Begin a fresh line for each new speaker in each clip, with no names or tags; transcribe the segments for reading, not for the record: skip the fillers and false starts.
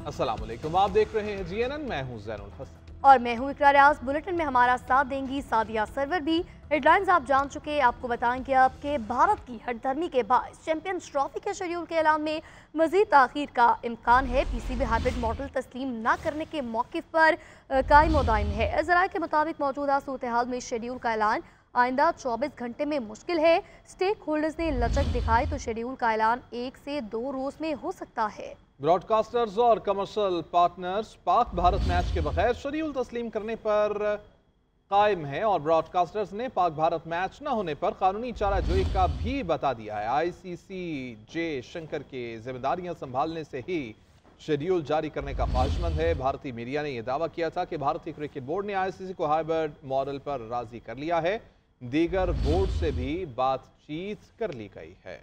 अस्सलाम वालेकुम, आप देख रहे हैं GNN। मैं हूं ज़ैनुल हसन
और मैं हूं इकरार रियाज। बुलेटिन में हमारा साथ देंगी सादिया सरवर भी। हेडलाइंस आप जान चुके, आपको बताएंगे अब कि भारत की हठधर्मी के बाद चैंपियंस ट्रॉफी के शेड्यूल के ऐलान में मजीद ताखीर का इम्कान है। PCB हाइब्रिड मॉडल तस्लीम न करने के मौक़िफ़ पर कायम व दायम है। ज़राए के मुताबिक मौजूदा सूरत हाल में शेड्यूल का ऐलान आइंदा 24 घंटे में मुश्किल है। स्टेक होल्डर्स ने लचक दिखाई तो शेड्यूल का ऐलान 1 से 2 रोज में हो सकता है।
ब्रॉडकास्टर्स और commercial partners Pak Bharat match के बगैर शेड्यूल तस्लीम करने पर कायम है और ब्रॉडकास्टर्स ने पाक भारत मैच न होने पर कानूनी चाराजोई का भी बता दिया है। ICC जे शंकर के जिम्मेदारियां संभालने से ही शेड्यूल जारी करने का ख्वाहिशमंद है। भारतीय मीडिया ने यह दावा किया था कि भारतीय क्रिकेट बोर्ड ने ICC को हाइब्रिड मॉडल पर राजी कर लिया है। दीगर बोर्ड से भी बातचीत कर ली गई है।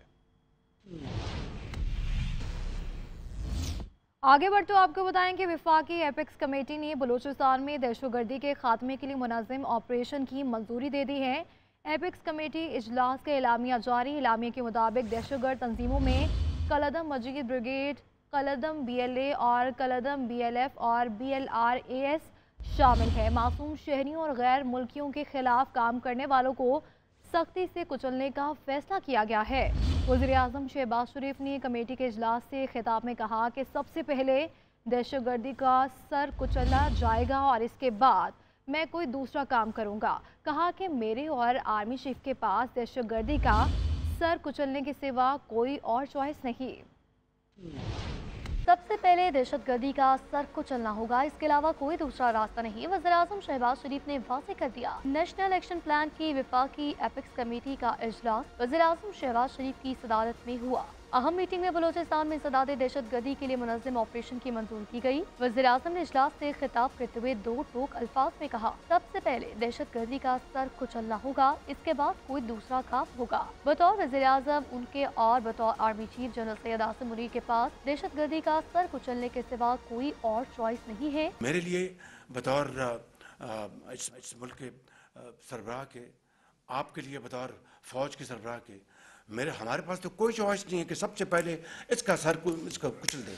आगे बढ़ते आपको बताएं कि वफाकी एपेक्स कमेटी ने बलूचिस्तान में दहशतगर्दी के खात्मे के लिए मुनज़्ज़म ऑपरेशन की मंजूरी दे दी है। एपेक्स कमेटी इजलास का एलामिया जारी। एलामिया के मुताबिक दहशतगर्द तंजीमों में कलदम मजीद ब्रिगेड, कलदम BLA और कलदम BLF और BLRAS शामिल है। मासूम शहरियों और गैर मुल्कियों के खिलाफ काम करने वालों को सख्ती से कुचलने का फैसला किया गया है। वज़ीर-ए-आज़म शहबाज शरीफ ने कमेटी के इजलास से खिताब में कहा कि सबसे पहले दहशतगर्दी का सर कुचला जाएगा और इसके बाद मैं कोई दूसरा काम करूंगा। कहा कि मेरे और आर्मी चीफ के पास दहशतगर्दी का सर कुचलने के सिवा कोई और चॉइस नहीं।
सबसे पहले दहशतगर्दी का सर कुचलना होगा, इसके अलावा कोई दूसरा रास्ता नहीं। वज़ीर-ए-आज़म शहबाज शरीफ ने वाज़ेह कर दिया। नेशनल एक्शन प्लान की वफाकी एपेक्स कमेटी का इजलास वज़ीर-ए-आज़म शहबाज शरीफ की सदारत में हुआ। अहम मीटिंग में बलोचिस्तान में इंसदाद दहशतगर्दी के लिए मुनज़्ज़म ऑपरेशन की मंजूरी की गई। वज़ीर-ए-आज़म ने इजलास से खिताब करते हुए दो टोक अल्फाज में कहा, सबसे पहले दहशतगर्दी का सर कुचलना होगा, इसके बाद कोई दूसरा काम होगा। बतौर वज़ीर-ए-आज़म उनके और बतौर army chief general Syed Asim Munir के पास दहशतगर्दी का सर कुचलने के सिवा कोई और चॉइस नहीं है।
मेरे लिए बतौर इस मुल्क के सरबराह के, आपके लिए बतौर फौज के सरबराह के, हमारे पास तो कोई चॉइस नहीं है कि सबसे पहले इसका कुचल दें।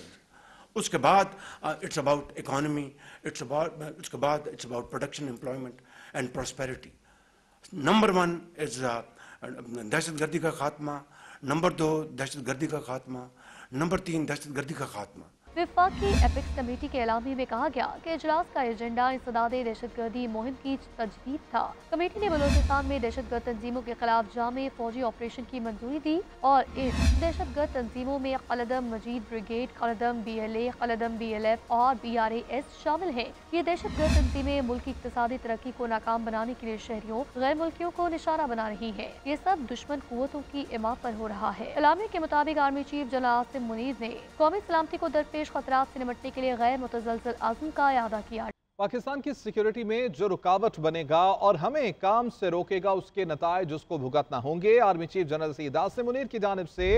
उसके बाद इट्स अबाउट इकोनॉमी, उसके बाद it's about production, employment and prosperity. Number 1 is दहशतगर्दी का खात्मा, नंबर 2 दहशतगर्दी का खात्मा, नंबर 3 दहशतगर्दी का खात्मा।
वफाकी एपेक्स कमेटी के ऐलामी में कहा गया कि इजलास का एजेंडा इंसदाद दहशतगर्दी मुहिम की तजदीद था। कमेटी ने बलोचिस्तान में दहशतगर्द तंजीमों के खिलाफ जामे फौजी ऑपरेशन की मंजूरी दी और इन दहशतगर्द तंजीमों में कलदम मजीद ब्रिगेड, कलदम BLA, कलदम BLF और BRAS शामिल है। ये दहशतगर्द तंजीमें मुल्क की इक्तिसादी तरक्की को नाकाम बनाने के लिए शहरियों गैर मुल्कियों को निशाना बना रही है। ये सब दुश्मन कुव्वतों की इमारत पर हो रहा है। ऐलामिया के मुताबिक army chief general Asim Munir ने कौमी सलामती को दरपेश खतरात से निपटने के लिए गैर मुतज़लज़ल अज़्म का इआदा किया।
पाकिस्तान की सिक्योरिटी में जो रुकावट बनेगा और हमें काम से रोकेगा, उसके नताइज उसको भुगतना होंगे। Army chief general Syed Asim Munir की जानिब से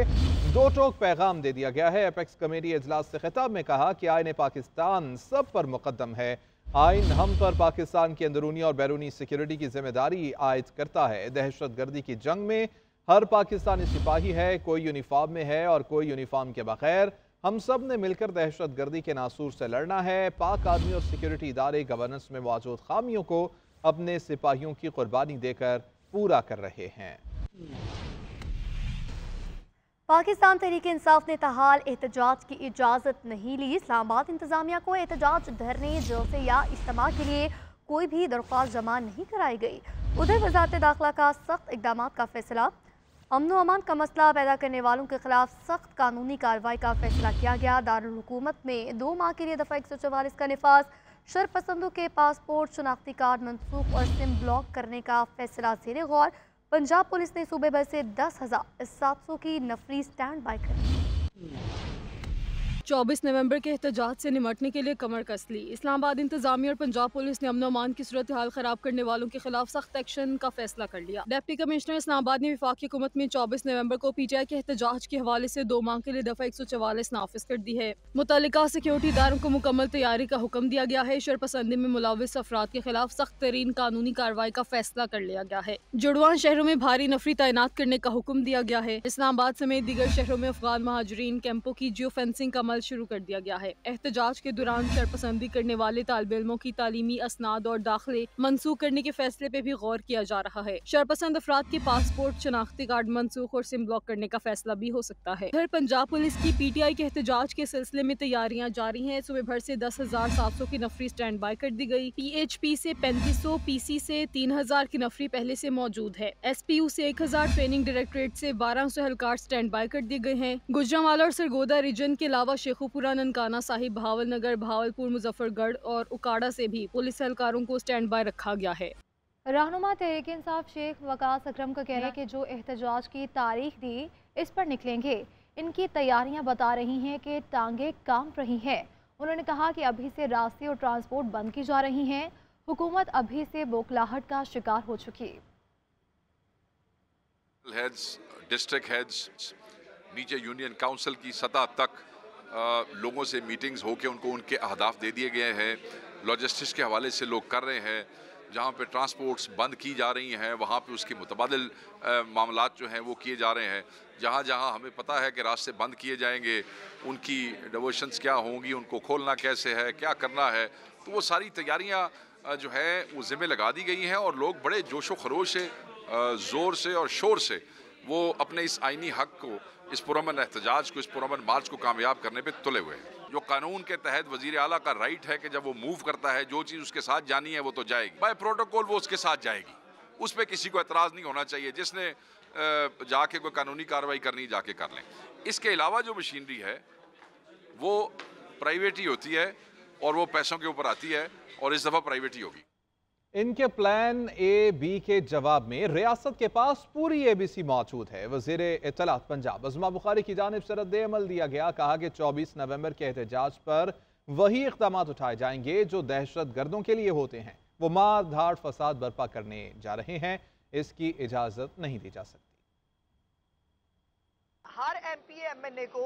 दो टोक पैगाम दे दिया गया है। एपेक्स कमेटी इजलास से खिताब में कहा कि आईन पाकिस्तान सब पर मुकद्दम है। आइन हम पर पाकिस्तान की अंदरूनी और बैरूनी सिक्योरिटी की जिम्मेदारी आयद करता है। दहशतगर्दी की जंग में हर पाकिस्तानी सिपाही है, कोई यूनिफॉर्म में है और कोई यूनिफॉर्म के बगैर। हम सब ने मिलकर दहशतगर्दी के नासूर से लड़ना है। पाक आर्मी और सिक्योरिटी इदारे गवर्नेंस में मौजूद खामियों को अपने सिपाहियों की कुर्बानी देकर पूरा कर रहे हैं।
पाकिस्तान तहरीक इंसाफ ने तहाल एहतजाज की इजाज़त नहीं ली। इस्लामाबाद इंतजामिया को एहतजाज, धरने, जलसे या इज्तिमा के लिए कोई भी दरख्वास्त जमा नहीं कराई गई। उधर वज़ारत दाखिला का सख्त इक़दाम का फैसला। अमन व अमान का मसला पैदा करने वालों के खिलाफ सख्त कानूनी कार्रवाई का फैसला किया गया। दारुल हुकूमत में 2 माह के लिए दफ़ा 144 का निफाज। शरपसंदों के पासपोर्ट, शनाख्ती कार्ड मनसूख और सिम ब्लॉक करने का फैसला ज़ेर गौर। पंजाब पुलिस ने सूबे भर से 10,700 की नफरी स्टैंड बाई कर दी।
24 नवंबर के एहतजाज से निमटने के लिए कमर कस ली। इस्लामाबाद इंतजामिया और पंजाब पुलिस ने अमन अमान की सूरत हाल खराब करने वालों के खिलाफ सख्त एक्शन का फैसला कर लिया। डिप्टी कमिश्नर इस्लामाबाद ने वफाकी हुकूमत में 24 नवंबर को PTI के एहतजाज के हवाले से 2 माह के लिए दफ़ा 144 नाफिज कर दी है। मुतल्लिका सिक्योरिटी इदारों को मुकम्मल तैयारी का हुक्म दिया गया है। शरपसंदी में मुलविस अफराद के खिलाफ सख्त तरीन कानूनी कार्रवाई का फैसला कर लिया गया है। जुड़वां शहरों में भारी नफरी तैनात करने का हुक्म दिया गया है। इस्लामाबाद समेत दीगर शहरों में अफगान महाजरीन कैंपों की जियो फेंसिंग का अमल शुरू कर दिया गया है। एहतजाज के दौरान शरपसंदी करने वाले तालिब इल्मों की तालीमी असनाद और दाखिले मनसूख करने के फैसले पे भी गौर किया जा रहा है। शरपसंद अफराद के पासपोर्ट, शनाख्ती कार्ड मनसूख और सिम ब्लॉक करने का फैसला भी हो सकता है। इधर पंजाब पुलिस की PTI के एहतजाज के सिलसिले में तैयारियां जारी हैं। सुबह भर से 10,700 की नफरी स्टैंड बाई कर दी गई। PHP से 3500, PC से 3000 की नफरी पहले से मौजूद है। SPU से 1000, ट्रेनिंग डायरेक्टरेट से 1200 एहलकार स्टैंड बाई कर दिए गए हैं। गुजरांवाला और सरगोदा रीजन के अलावा शेखुपुरा, ननकाना साहिब, भावलनगर, भावलपुर, मुजफ्फरगढ़ और उकाड़ा से भी पुलिस एहलकारों को स्टैंड बाई रखा गया है।
रहनुमा तहरीक इंसाफ शेख वकास अकरम का कहना है कि जो एहतजाज की तारीख दी इस पर निकलेंगे। इनकी तैयारियां बता रही हैं कि टांगे कांप रही हैं। उन्होंने कहा कि अभी से रास्ते और ट्रांसपोर्ट बंद की जा रही हैं। हुकूमत अभी से बौखलाहट का शिकार हो चुकी है।
हेड्स, डिस्ट्रिक्ट हेड्स, नीचे यूनियन काउंसिल की सतह तक लोगों से मीटिंग्स होकर उनको उनके अहदाफ दे दिए गए हैं। लॉजिस्टिक्स के हवाले से लोग कर रहे हैं। जहाँ पे ट्रांसपोर्ट्स बंद की जा रही हैं वहाँ पे उसके मुतबादिल मामलात जो हैं वो किए जा रहे हैं। जहाँ जहाँ हमें पता है कि रास्ते बंद किए जाएंगे, उनकी डिवर्शंस क्या होंगी, उनको खोलना कैसे है, क्या करना है, तो वो सारी तैयारियाँ जो है वो ज़िम्मे लगा दी गई हैं और लोग बड़े जोशो खरोश से, ज़ोर से और शोर से वो अपने इस आइनी हक़ को, इस पुरअमन एहतजाज को, इस पुरअमन मार्च को कामयाब करने पे तुले हुए हैं। जो कानून के तहत वज़ीर आला का राइट है कि जब वो मूव करता है, जो चीज़ उसके साथ जानी है वो तो जाएगी, बाय प्रोटोकॉल वो उसके साथ जाएगी, उस पर किसी को एतराज़ नहीं होना चाहिए। जिसने जाके कोई कानूनी कार्रवाई करनी जाके कर लें। इसके अलावा जो मशीनरी है वो प्राइवेट ही होती है और वो पैसों के ऊपर आती है और इस दफ़ा प्राइवेट ही होगी।
इनके प्लान A, B के जवाब में रियासत के पास पूरी ABC मौजूद है। वज़ीर इत्तलात पंजाब अज़मा बुखारी की जानिब से रद्द-ए-अमल दिया गया। कहा कि 24 नवंबर के एहतजाज पर वही इक़दाम उठाए जाएंगे जो दहशत गर्दों के लिए होते हैं। वो मार धाड़ फसाद बर्पा करने जा रहे हैं, इसकी इजाज़त नहीं दी जा सकती।
हर MPA MNA को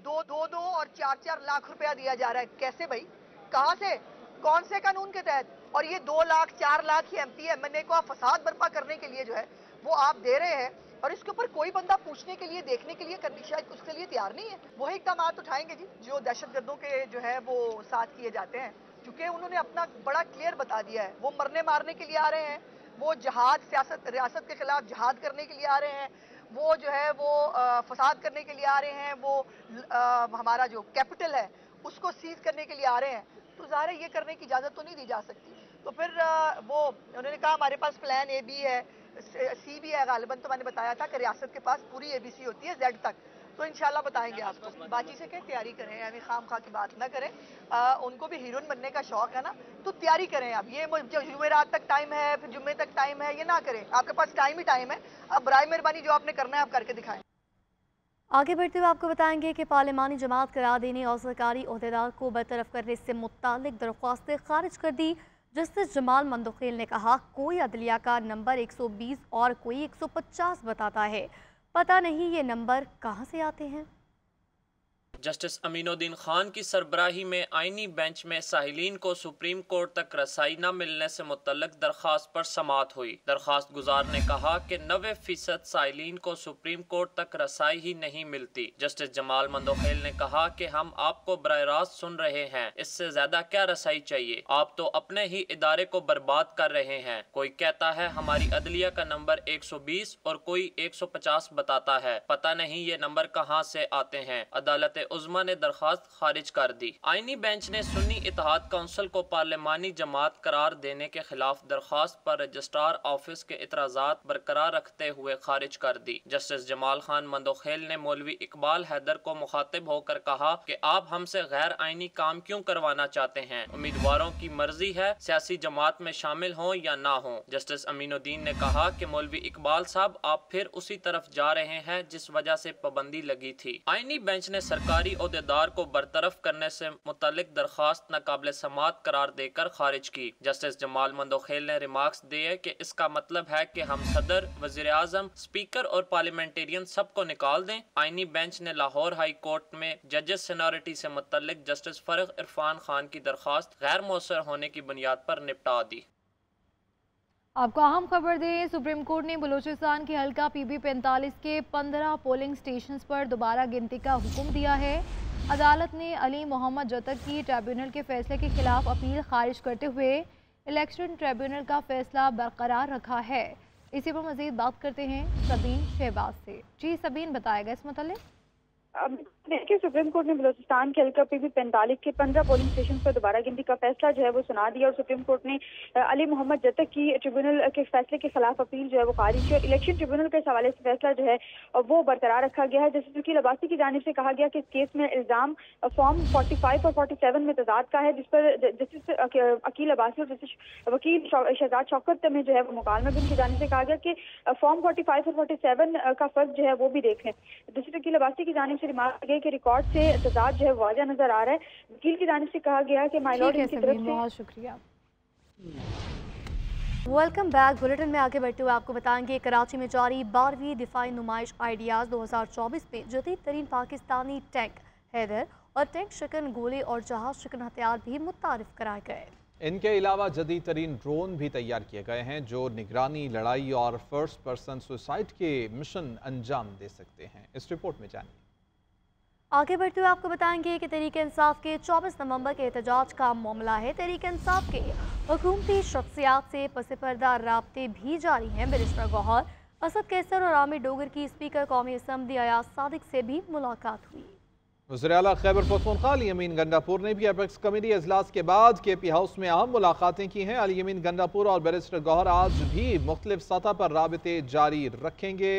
2-2 और 4-4 लाख रुपया दिया जा रहा है। कैसे भाई, कहाँ से, कौन से कानून के तहत? और ये 2 लाख 4 लाख ही MPA MNA को आप फसाद बर्पा करने के लिए जो है वो आप दे रहे हैं और इसके ऊपर कोई बंदा पूछने के लिए, देखने के लिए, करनी शायद उसके लिए तैयार नहीं है। वही इक़दाम उठाएंगे जी जो दहशतगर्दों के जो है वो साथ किए जाते हैं, क्योंकि उन्होंने अपना बड़ा क्लियर बता दिया है। वो मरने मारने के लिए आ रहे हैं, वो जहाद, सियासत, रियासत के खिलाफ जहाद करने के लिए आ रहे हैं, वो जो है वो फसाद करने के लिए आ रहे हैं, वो हमारा जो कैपिटल है उसको सीज करने के लिए आ रहे हैं। तो ज़ाहिर है ये करने की इजाज़त तो नहीं दी जा सकती। तो फिर वो उन्होंने कहा हमारे पास प्लान A भी है, C भी है। गालिबन तो मैंने बताया था कि रियासत के पास पूरी ABC होती है Z तक। तो इंशाल्लाह बताएंगे आपको। बाजी से क्या तैयारी करें, यानी खाम खा की बात ना करें। उनको भी हीरोइन बनने का शौक है ना, तो तैयारी करें। अब ये जुमेरात तक टाइम है, फिर जुम्मे तक टाइम है, ये ना करें। आपके पास टाइम ही टाइम है। अब बराए मेहरबानी जो आपने करना है आप करके दिखाएं।
आगे बढ़ते हुए आपको बताएंगे कि पार्लिमानी जमात करार देने और सरकारी ओहदेदार को बरतरफ करने से मुतालिक दरख्वास्तें खारिज कर दी। जस्टिस जमाल मंदोखेल ने कहा कोई अदलिया का नंबर 120 और कोई 150 बताता है, पता नहीं ये नंबर कहाँ से आते हैं।
जस्टिस अमीनुद्दीन खान की सरबराही में आईनी बेंच में साहिलीन को सुप्रीम कोर्ट तक रसाई न मिलने से मुतल्लिक दरख्वास्त पर समाअत हुई। दरख्वास्त गुजार ने कहा कि 90% साहिलीन को सुप्रीम कोर्ट तक रसाई ही नहीं मिलती। जस्टिस जमाल मंदोखेल ने कहा कि हम आपको बराह रास्त सुन रहे हैं, इससे ज्यादा क्या रसाई चाहिए, आप तो अपने ही इदारे को बर्बाद कर रहे हैं। कोई कहता है हमारी अदलिया का नंबर 120 और कोई 150 बताता है, पता नहीं ये नंबर कहाँ से आते हैं। अदालत उज़्मा ने दरख्वास्त खारिज कर दी। आईनी बेंच ने सुन्नी इत्तेहाद काउंसिल को पार्लिमानी जमात करार देने के खिलाफ दरख्वास्त पर रजिस्ट्रार ऑफिस के इतराजात बरकरार रखते हुए खारिज कर दी। जस्टिस जमाल खान मंदोखेल ने मौलवी इकबाल हैदर को मुखातिब होकर कहा कि आप हमसे गैर आईनी काम क्यों करवाना चाहते हैं, उम्मीदवारों की मर्जी है सियासी जमात में शामिल हों या ना हों। जस्टिस अमीनुद्दीन ने कहा कि मौलवी इकबाल साहब आप फिर उसी तरफ जा रहे हैं जिस वजह से पाबंदी लगी थी। आईनी बेंच ने सरकारी ओहदेदार को बरतरफ करने से मुतालिक दरख्वास्त नाकाबिल समाअत करार देकर खारिज की। जस्टिस जमाल मंदोखेल ने रिमार्क्स दिए कि इसका मतलब है कि हम सदर, वजीर आजम, स्पीकर और पार्लियामेंटेरियन सबको निकाल दें। आईनी बेंच ने लाहौर हाई कोर्ट में जजेस सीनियरिटी से मुतालिक जस्टिस फरग इरफान खान की दरख्वास्त गैर मौसर होने की बुनियाद पर निपटा दी।
आपको अहम खबर दें, सुप्रीम कोर्ट ने बलूचिस्तान के हल्का PB 45 के 15 पोलिंग स्टेशंस पर दोबारा गिनती का हुक्म दिया है। अदालत ने अली मोहम्मद जतक की ट्रिब्यूनल के फैसले के खिलाफ अपील खारिज करते हुए इलेक्शन ट्रिब्यूनल का फैसला बरकरार रखा है। इसी पर मजीद बात करते हैं सबीन शहबाज से। जी सबीन, बताएगा इस मुतालिक।
देखिए, सुप्रीम कोर्ट ने बलूचिस्तान के हल्का पीपी 45 के 15 पोलिंग स्टेशन पर दोबारा गिनती का फैसला जो है वो सुना दिया और सुप्रीम कोर्ट ने अली मोहम्मद जतक की ट्रिब्यूनल के फैसले के खिलाफ अपील जो है वो खारिज की और इलेक्शन ट्रिब्यूनल के हवाले से फैसला जो है वो बरकरार रखा गया है। जस्टिस वकील अब्बासी की जानिब से कहा गया कि इस केस में इल्जाम फॉर्म 45 और 47 में तजाद का है, जिस पर जस्टिस अकील अब्बासी और जस्टिस वकील शहजाद शौकत में जो है वो मुकालमा भी उनकी जानिब से कहा गया कि फॉर्म 45 और 47 का फर्क जो है वो भी देख लें। जस्टिस वकील अब्बासी की जानिब से रिमार्क कि रिकॉर्ड से तजाद जो है वाज़ह नजर आ रहा है। वकील की जानिब से कहा गया कि माय लॉर्ड की तरफ से
बहुत शुक्रिया।
Welcome back. बुलेटिन में आगे बढ़ते हुए आपको बताएंगे कराची में जारी 12वीं दिफाई नुमाइश आइडियाज़ 2024 में जदीद तरीन पाकिस्तानी टैंक हैदर और टैंक शिकन गोले और जहाज शिकन हथियार भी मुतारिफ कराए गए।
इनके अलावा जदीद तरीन ड्रोन भी तैयार किए गए हैं जो निगरानी, लड़ाई और फर्स्ट पर्सन सुसाइड के मिशन अंजाम दे सकते हैं। इस रिपोर्ट में जानिए।
आगे बढ़ते हुए आपको बताएंगे कि तहरीक इंसाफ के 24 नवंबर के एहतजाज का मामला है। तहरीक इंसाफ के हुकूमती शख्सियात से पसे पर्दा राब्ते भी जारी हैं। बैरिस्टर गौहर, असद कैसर और आमिर डोगर की स्पीकर कौमी असम्बली अयाज सादिक से भी मुलाकात हुई।
वज़ीर आला खैबर पख्तूनख्वा अली यमीन गंडापुर ने भी एपेक्स कमेटी इजलास के बाद KP हाउस में अहम मुलाकातें की हैं। अली यमीन गंडापुर और बैरिस्टर गौहर आज भी मुख्तलिफ सतह पर राबते जारी रखेंगे।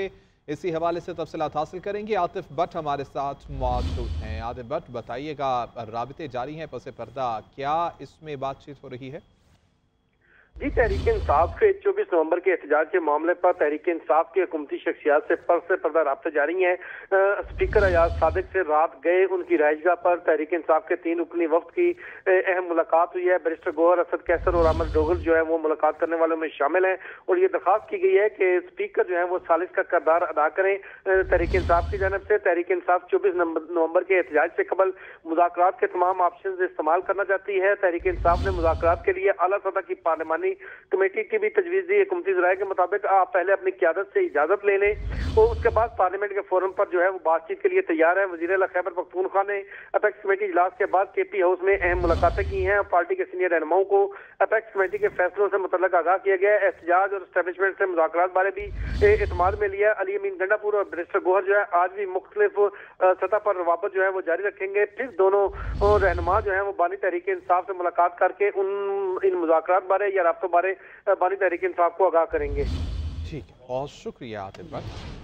इसी हवाले से तफसीलात हासिल करेंगे। आतिफ भट्ट हमारे साथ मौजूद हैं। आतिफ भट्ट, बताइएगा, राबते जारी हैं पसे पर्दा, क्या इसमें बातचीत हो रही है?
जी, तहरीक इंसाफ के 24 नवंबर के एहतजाज के मामले पर तहरीक इंसाफ की हुकूमती शख्सियात से पर्दा राब्ते जारी हैं। स्पीकर अयाज सादिक से रात गए उनकी रहायशगाह पर तहरीक इंसाफ के 3 रुकनी वफ्द की अहम मुलाकात हुई है। बैरिस्टर गौहर, असद कैसर और आमिर डोगर जो है वो मुलाकात करने वालों में शामिल हैं और ये दरख्वास्त की गई है कि स्पीकर जो है वो सालिस का किरदार अदा करें। तहरीक इंसाफ की जानब से तहरीक इंसाफ 24 नवंबर के एहतजाज से कबल मुज़ाकरात के तमाम ऑप्शन इस्तेमाल करना चाहती है। तहरीक इंसाफ ने मुज़ाकरात के लिए आला सतह की पार्लिमानी कमेटी की भी तजवीज़ दी। हुकूमती ज़राए के मुताबिक आप पहले अपनी क़यादत से इजाजत ले लें और उसके बाद पार्लियामेंट के फोरम पर जो है वो बातचीत के लिए तैयार है। वज़ीर आला खैबर पख्तूनख्वा ने अपेक्स कमेटी इजलास के बाद KP हाउस में अहम मुलाकातें की हैं। पार्टी के सीनियर रहनुमाओं को अपेक्स कमेटी के फैसलों से मुतल्लिक आगाह किया गया है। एहतजाज और एस्टेब्लिशमेंट से मुज़ाकरात बारे भी एतमाद में लिया। अली अमीन गंडापुर और बैरिस्टर गौहर जो है आज भी मुख्तलिफ सतह पर रवाबत जो है वो जारी रखेंगे। फिर दोनों रहनुमा जो है वो बानी तहरीक इंसाफ से मुलाकात करके इन मुज़ाकरात बारे या राब्तों बारे बानी तहरीक इंसाफ को आगाह करेंगे।
ठीक है, बहुत शुक्रिया आतिफ भट्ट।